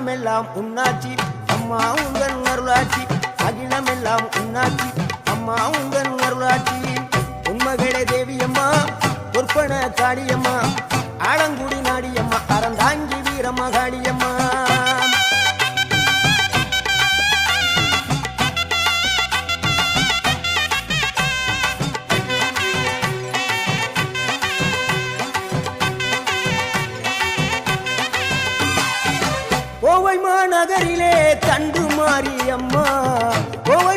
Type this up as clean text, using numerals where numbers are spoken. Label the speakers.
Speaker 1: அகிலமெல்லாம் உன்னாட்சி அம்மா உந்தன் அருளாட்சி அகிலமெல்லாம் உன்னாட்சி அம்மா உந்தன் அருளாட்சி உண்மகளே தேவியம்மா பொற்பன காளியம்மா ஆலங்குடி நாடியம்மா அறந்தாங்கி வீரம்மா காளியம்மா கோவை மாநகரிலே தண்டு மாரியம்மா கோவை